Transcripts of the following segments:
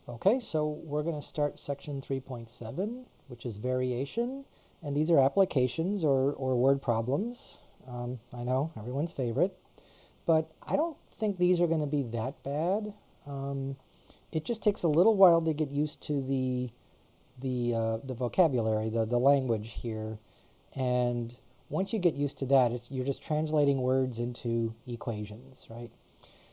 Okay, so we're going to start section 3.7, which is variation. And these are applications or word problems. I know, everyone's favorite. But I don't think these are going to be that bad. It just takes a little while to get used to the vocabulary, the language here. And once you get used to that, you're just translating words into equations, right?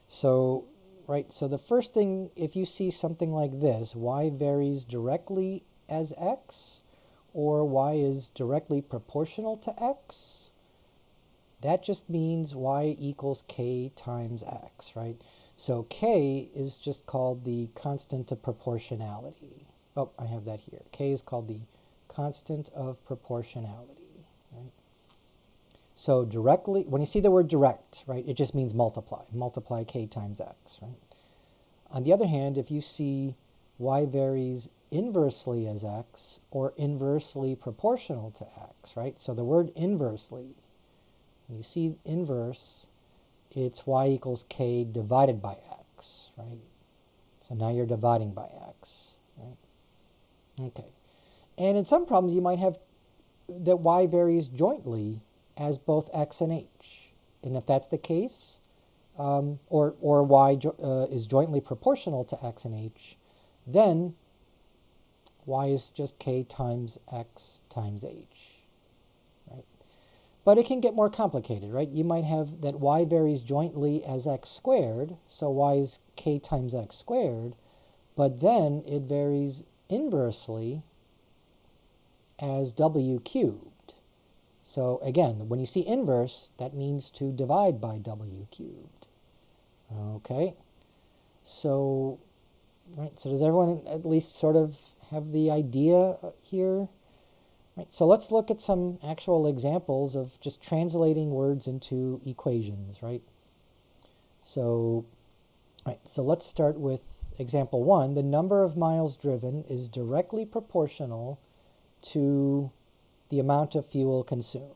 So the first thing, if you see something like this, y varies directly as x, or y is directly proportional to x, that just means y equals k times x, right? So k is just called the constant of proportionality. Oh, I have that here. K is called the constant of proportionality, right? So directly, when you see the word direct, right, it just means multiply. Multiply k times x, right? On the other hand, if you see y varies inversely as x or inversely proportional to x, right? So the word inversely, when you see inverse, it's y equals k divided by x, right? So now you're dividing by x, right? Okay. And in some problems, you might have that y varies jointly as both x and h. And if that's the case, or y is jointly proportional to x and h, then y is just k times x times h, right? But it can get more complicated, right? You might have that y varies jointly as x squared, so y is k times x squared, but then it varies inversely as w cubed. So again, when you see inverse, that means to divide by w cubed. Okay, so does everyone at least sort of have the idea here? Right, so let's look at some actual examples of just translating words into equations, right? So let's start with example 1. The number of miles driven is directly proportional to the amount of fuel consumed.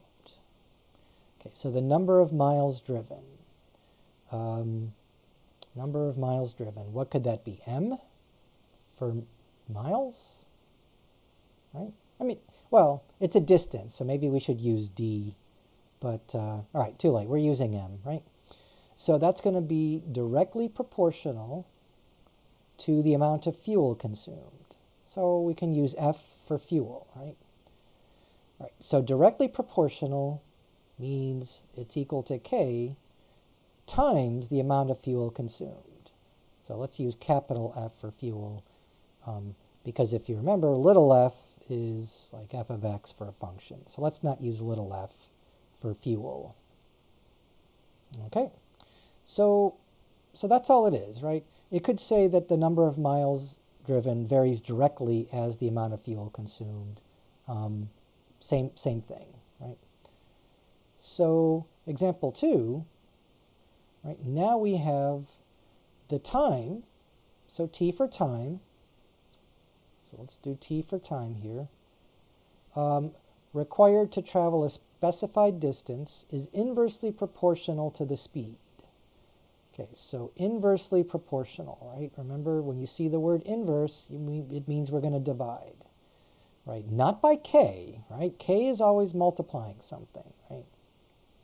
Okay, so the number of miles driven. Number of miles driven. What could that be? M for miles? Right? I mean, well, it's a distance, so maybe we should use D. But, all right, too late. We're using M, right? So that's going to be directly proportional to the amount of fuel consumed. So we can use F for fuel, right? All right, so directly proportional means it's equal to K times the amount of fuel consumed. So let's use capital F for fuel, because if you remember, little f is like f of x for a function. So let's not use little f for fuel. Okay, so that's all it is, right? It could say that the number of miles driven varies directly as the amount of fuel consumed. Same thing, right? So example 2, right? Now we have the time, so t for time. So let's do t for time here. Required to travel a specified distance is inversely proportional to the speed. Okay, so inversely proportional, right? Remember, when you see the word inverse, it means we're going to divide, right? Not by k, right? K is always multiplying something, right?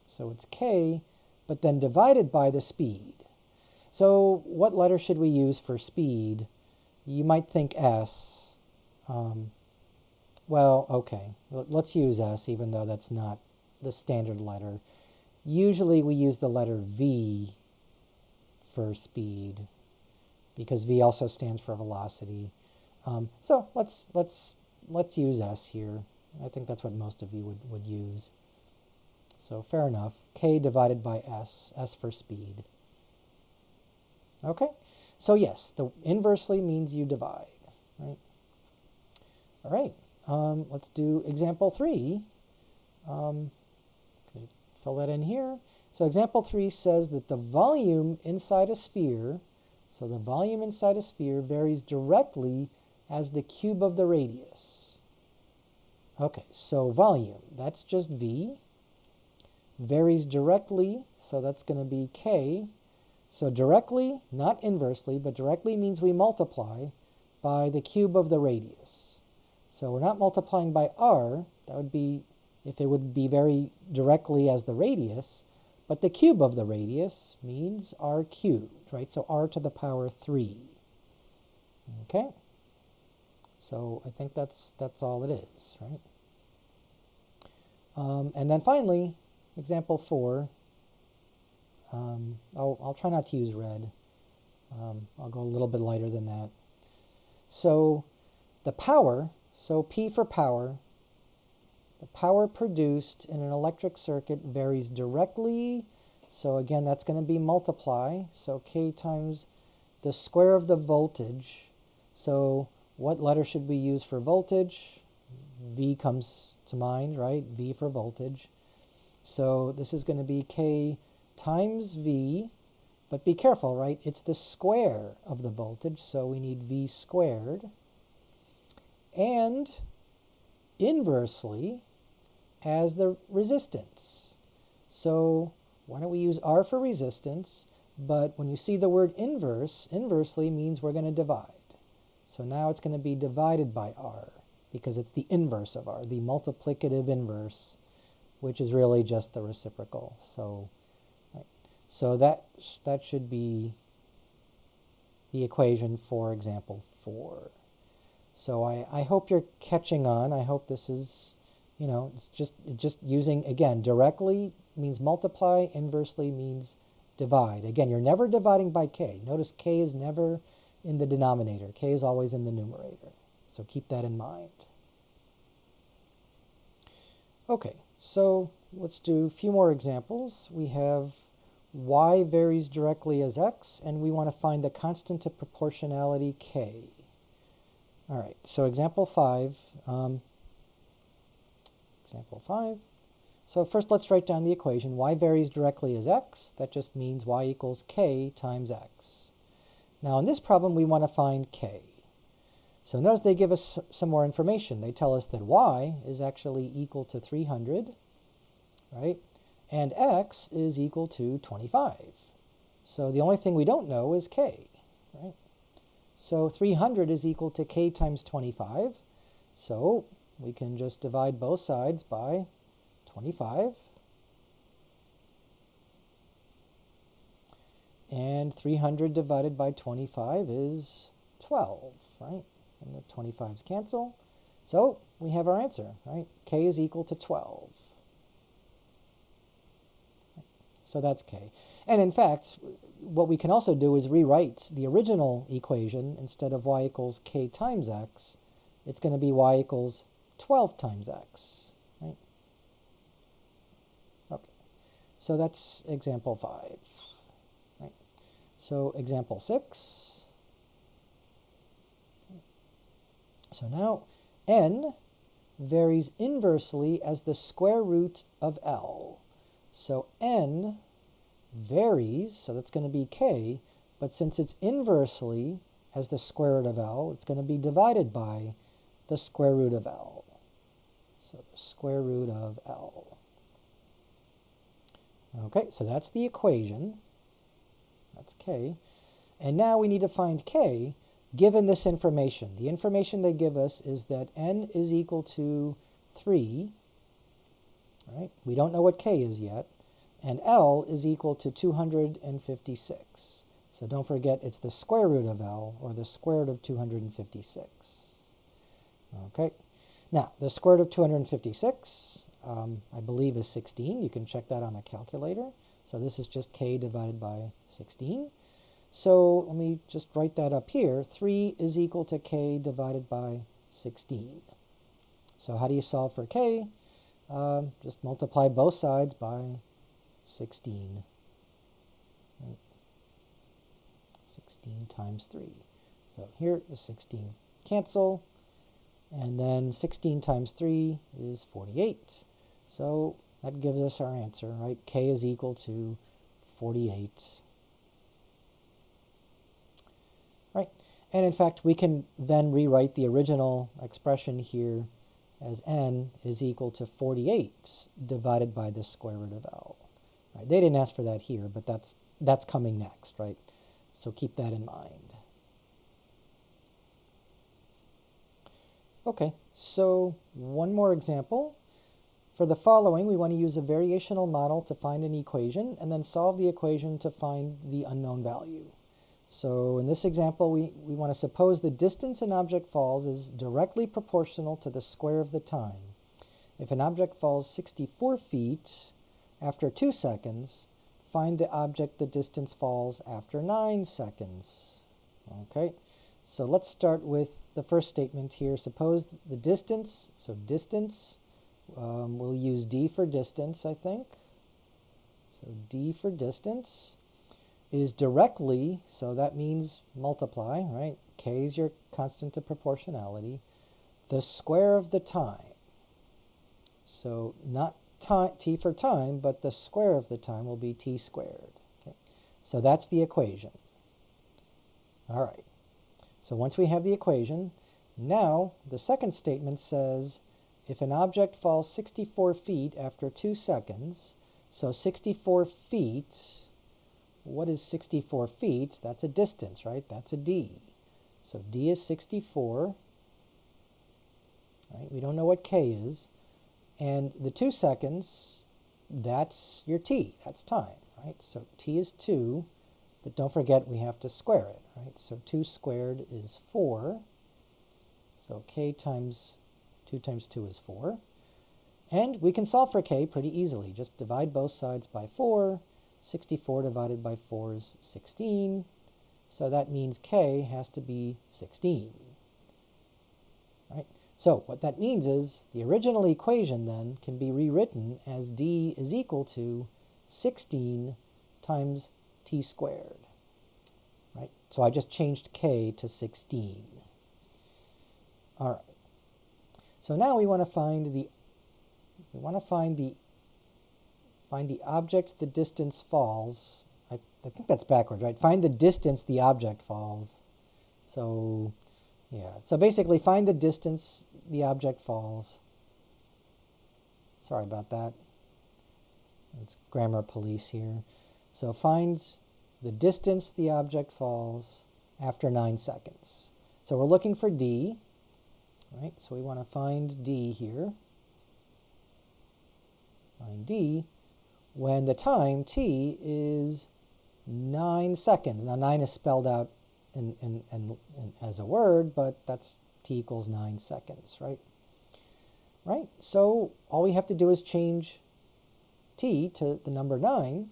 So it's k, but then divided by the speed. So what letter should we use for speed? You might think S. Well, okay, let's use S, even though that's not the standard letter. Usually we use the letter V for speed, because V also stands for velocity. So let's use S here. I think that's what most of you would use. So fair enough. K divided by S, S for speed. Okay, so yes, the inversely means you divide, right? All right, let's do example 3. Okay, fill that in here. So example 3 says that the volume inside a sphere, so the volume inside a sphere varies directly as the cube of the radius. Okay, so volume, that's just V. Varies directly, so that's going to be K. So directly, not inversely, but directly means we multiply. by the cube of the radius. So we're not multiplying by r. That would be if it would be very directly as the radius, but the cube of the radius means r cubed, right? So r to the power 3. Okay? So I think that's all it is, right? And then finally, example 4. I'll try not to use red. I'll go a little bit lighter than that. So the power, so P for power, the power produced in an electric circuit varies directly. So again, that's going to be multiply. So K times the square of the voltage. So what letter should we use for voltage? V comes to mind, right? V for voltage. So this is going to be K times V, but be careful, right? It's the square of the voltage, so we need V squared. And inversely as the resistance. So why don't we use R for resistance, but when you see the word inverse, inversely means we're going to divide. So now it's going to be divided by R, because it's the inverse of R, the multiplicative inverse, which is really just the reciprocal. So, right. So that should be the equation for example 4. So I hope you're catching on. I hope this is, it's just using, again, directly means multiply, inversely means divide. Again, you're never dividing by K. Notice K is never in the denominator. K is always in the numerator. So keep that in mind. Okay, so let's do a few more examples. We have y varies directly as x, and we want to find the constant of proportionality k. All right, so example 5. Example 5. So first let's write down the equation. Y varies directly as x. That just means y equals k times x. Now in this problem we want to find k. So notice they give us some more information. They tell us that y is actually equal to 300, right? And x is equal to 25. So the only thing we don't know is k, right? So 300 is equal to k times 25. So we can just divide both sides by 25. And 300 divided by 25 is 12, right? And the 25s cancel. So we have our answer, right? K is equal to 12. So that's k. And in fact, what we can also do is rewrite the original equation. Instead of y equals k times x, it's going to be y equals 12 times x, right? Okay. So that's example 5, right? So example 6. So now n varies inversely as the square root of L. So n varies, so that's going to be k, but since it's inversely as the square root of L, it's going to be divided by the square root of L. So the square root of L. Okay, so that's the equation. That's k. And now we need to find k given this information. The information they give us is that n is equal to 3. Right? We don't know what k is yet. And L is equal to 256. So don't forget it's the square root of L, or the square root of 256. Okay. Now, the square root of 256, I believe, is 16. You can check that on the calculator. So this is just k divided by 16. So let me just write that up here. 3 is equal to k divided by 16. So how do you solve for k? Just multiply both sides by 16. 16 times 3. So here the 16 cancel. And then 16 times 3 is 48. So that gives us our answer, right? K is equal to 48. Right? And in fact, we can then rewrite the original expression here as n is equal to 48 divided by the square root of L. Right? They didn't ask for that here, but that's coming next, right? So keep that in mind. Okay, so one more example. For the following, we want to use a variational model to find an equation and then solve the equation to find the unknown value. So in this example, we want to suppose the distance an object falls is directly proportional to the square of the time. If an object falls 64 feet after 2 seconds, find the object the distance falls after 9 seconds. Okay, so let's start with the first statement here. Suppose the distance, so distance, we'll use d for distance, I think. So d for distance is directly, so that means multiply, right? K is your constant of proportionality, the square of the time. So not t for time, but the square of the time will be t squared. Okay? So that's the equation. All right. So once we have the equation, now the second statement says if an object falls 64 feet after 2 seconds, so 64 feet, what is 64 feet? That's a distance, right? That's a d. So d is 64. Right? We don't know what k is. And the 2 seconds, that's your t. That's time, right? So t is 2, but don't forget we have to square it, right? So 2 squared is 4. So k times 2 times 2 is 4. And we can solve for k pretty easily. Just divide both sides by 4. 64 divided by 4 is 16. So that means k has to be 16. Right? So what that means is the original equation then can be rewritten as d is equal to 16 times t squared. Right? So I just changed k to 16. All right. So now we want to find the object the distance falls. I think that's backwards, right? Find the distance the object falls. So yeah, so basically find the distance the object falls. Sorry about that. It's grammar police here. So find the distance the object falls after 9 seconds. So we're looking for d, right? So we want to find d here. Find d when the time t is 9 seconds. Now 9 is spelled out in as a word, but that's t equals 9 seconds, right? Right? So all we have to do is change t to the number 9.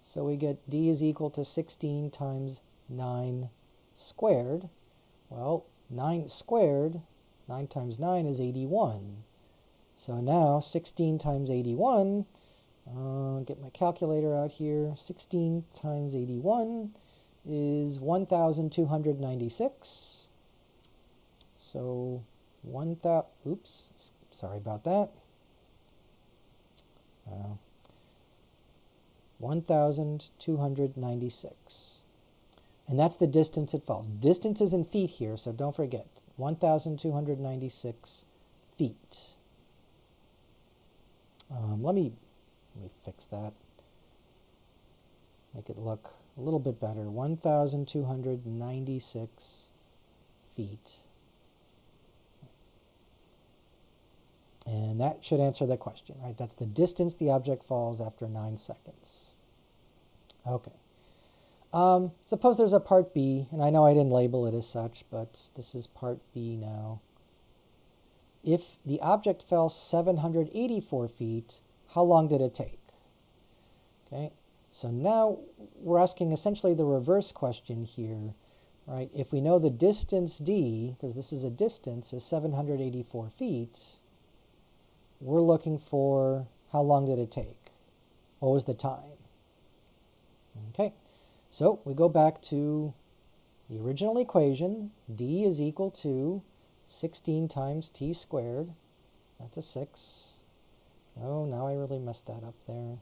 So we get d is equal to 16 times 9 squared. Well, 9 squared, 9 times 9 is 81. So now 16 times 81, get my calculator out here, 16 times 81 is 1,296. So 1,000, oops, sorry about that. 1,296. And that's the distance it falls. Distance is in feet here, so don't forget. 1,296 feet. Let me fix that. Make it look a little bit better. 1,296 feet. And that should answer the question, right? That's the distance the object falls after 9 seconds. Okay. Suppose there's a part B, and I know I didn't label it as such, but this is part B now. If the object fell 784 feet, how long did it take? Okay, so now we're asking essentially the reverse question here, right? If we know the distance d, because this is a distance, is 784 feet, we're looking for how long did it take? What was the time? Okay, so we go back to the original equation. D is equal to 16 times t squared. That's a 6. Oh, now I really messed that up there.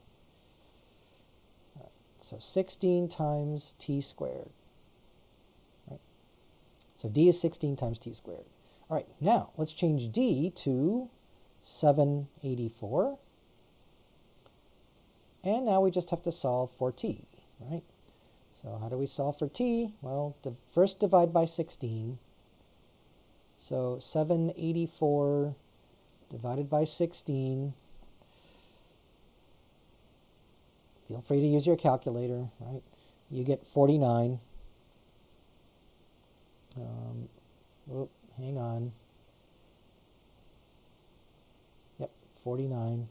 Right. So 16 times t squared. Right. So d is 16 times t squared. All right, now let's change d to 784. And now we just have to solve for t, right? So how do we solve for t? Well, first divide by 16. So 784 divided by 16. Feel free to use your calculator, right? You get 49. Hang on. Yep, 49.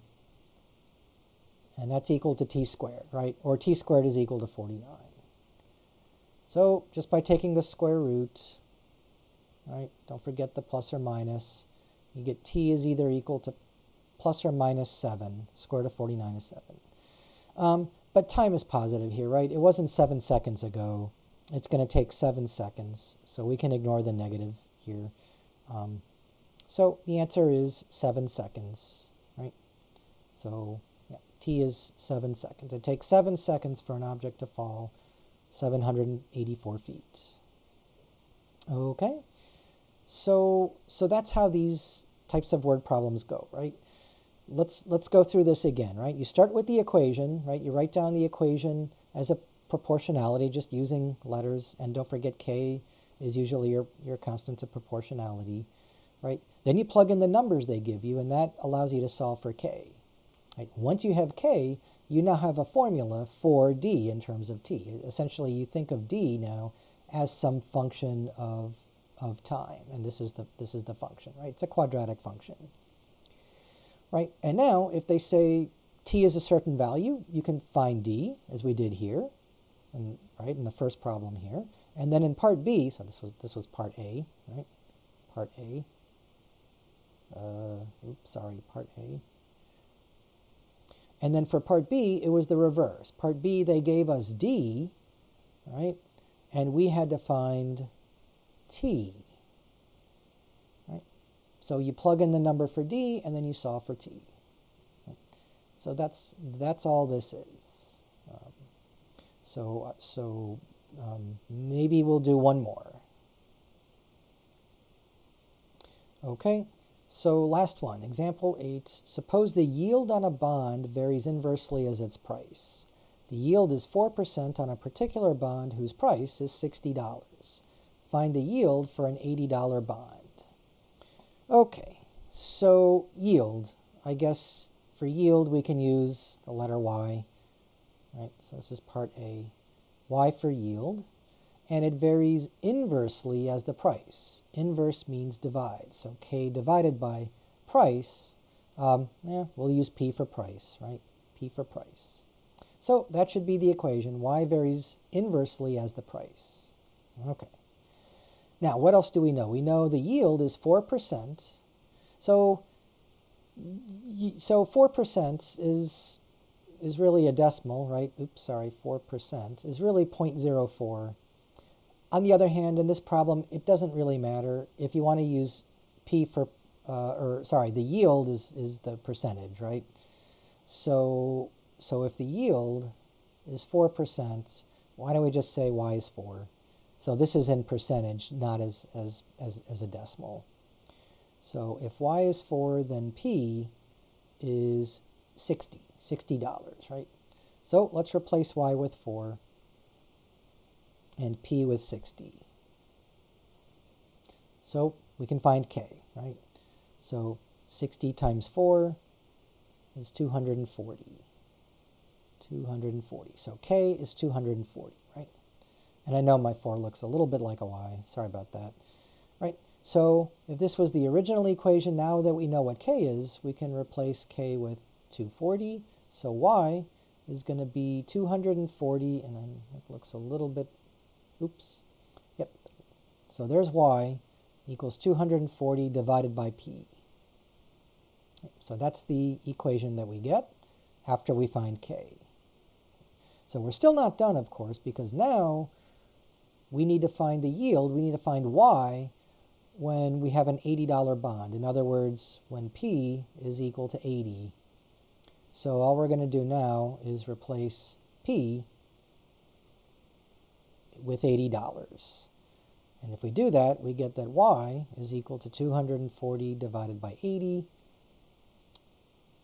And that's equal to t squared, right? Or t squared is equal to 49. So just by taking the square root, right? Don't forget the plus or minus. You get t is either equal to plus or minus 7. Square root of 49 is 7. But time is positive here, right? It wasn't 7 seconds ago. It's going to take 7 seconds. So we can ignore the negative here. So the answer is 7 seconds, right? So yeah, t is 7 seconds. It takes 7 seconds for an object to fall 784 feet. Okay. So that's how these types of word problems go, right? Let's go through this again, right? You start with the equation, right? You write down the equation as a proportionality, just using letters, and don't forget k is usually your constant of proportionality, right? Then you plug in the numbers they give you, and that allows you to solve for k. Right? Once you have k, you now have a formula for d in terms of t. Essentially, you think of d now as some function of time, and this is the function, right? It's a quadratic function, right? And now, if they say t is a certain value, you can find d, as we did here, and right in the first problem here, and then in part B. So this was part A, right? Part A. Part A. And then for part B, it was the reverse. Part B, they gave us d, right? And we had to find t, right? So you plug in the number for d, and then you solve for t. Right? So that's all this is. Maybe we'll do one more. Okay, so last one, example 8. Suppose the yield on a bond varies inversely as its price. The yield is 4% on a particular bond whose price is $60. Find the yield for an $80 bond. Okay, so yield. I guess for yield we can use the letter y. Right, so this is part A. Y for yield. And it varies inversely as the price. Inverse means divide. So k divided by price, we'll use p for price, right? P for price. So that should be the equation. Y varies inversely as the price. Okay. Now, what else do we know? We know the yield is 4%. So 4% is really a decimal, right? 4% is really 0.04. On the other hand, in this problem, it doesn't really matter. If you want to use p for, the yield is the percentage, right? So if the yield is 4%, why don't we just say y is 4? So this is in percentage, not as a decimal. So if y is 4, then p is $60, right? So let's replace y with 4 and p with 60. So we can find k, right? So 60 times 4 is 240. 240. So k is 240, right? And I know my 4 looks a little bit like a y. Sorry about that. Right? So if this was the original equation, now that we know what k is, we can replace k with 240. So y is going to be 240, and then it looks a little bit, Yep. So there's y equals 240 divided by p. So that's the equation that we get after we find k. So we're still not done, of course, because now we need to find the yield. We need to find y when we have an $80 bond. In other words, when p is equal to 80. So all we're going to do now is replace p with $80. And if we do that, we get that y is equal to 240 divided by 80,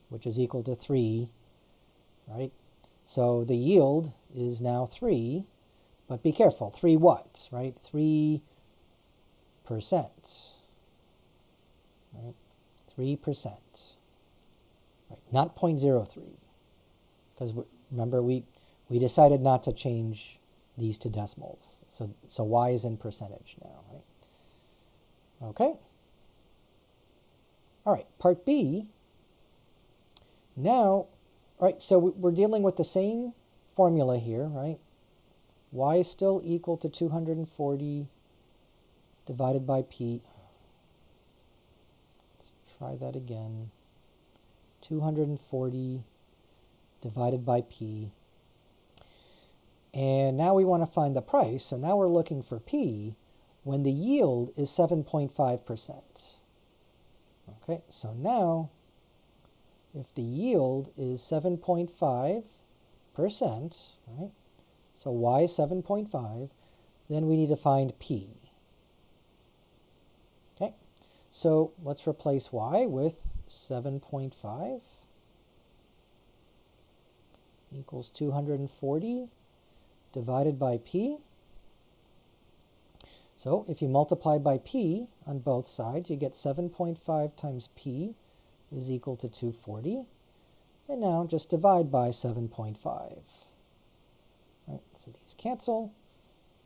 which is equal to 3, right? So the yield is now 3, but be careful, 3 what, right? 3%, right? 3%, right? Not 0.03, because remember we decided not to change these to decimals. So y is in percentage now, right? Okay. All right, part B. Now, right, so we're dealing with the same formula here, right? Y is still equal to 240 divided by P. Let's try that again. 240 divided by P. And now we want to find the price. So now we're looking for P when the yield is 7.5%. Okay, so now if the yield is 7.5%, right? So y is 7.5, then we need to find P. Okay, so let's replace y with 7.5 equals 240 divided by P. So if you multiply by P on both sides, you get 7.5 times P is equal to 240. And now just divide by 7.5. Right, so these cancel.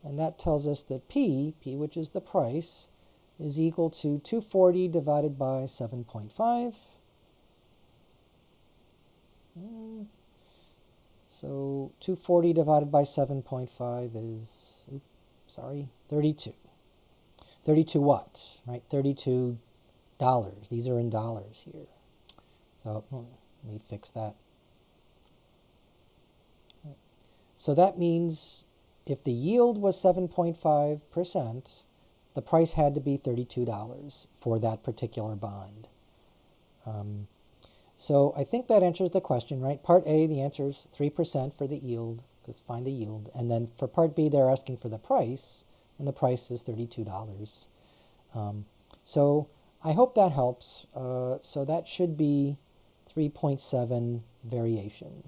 And that tells us that P, which is the price, is equal to 240 divided by 7.5. So 240 divided by 7.5 is, 32. 32 what? Right, $32. These are in dollars here. So let me fix that. So that means if the yield was 7.5%, the price had to be $32 for that particular bond. So I think that answers the question, right? Part A, the answer is 3% for the yield, because find the yield. And then for part B, they're asking for the price, and the price is $32. So I hope that helps. So that should be 3.7 variation.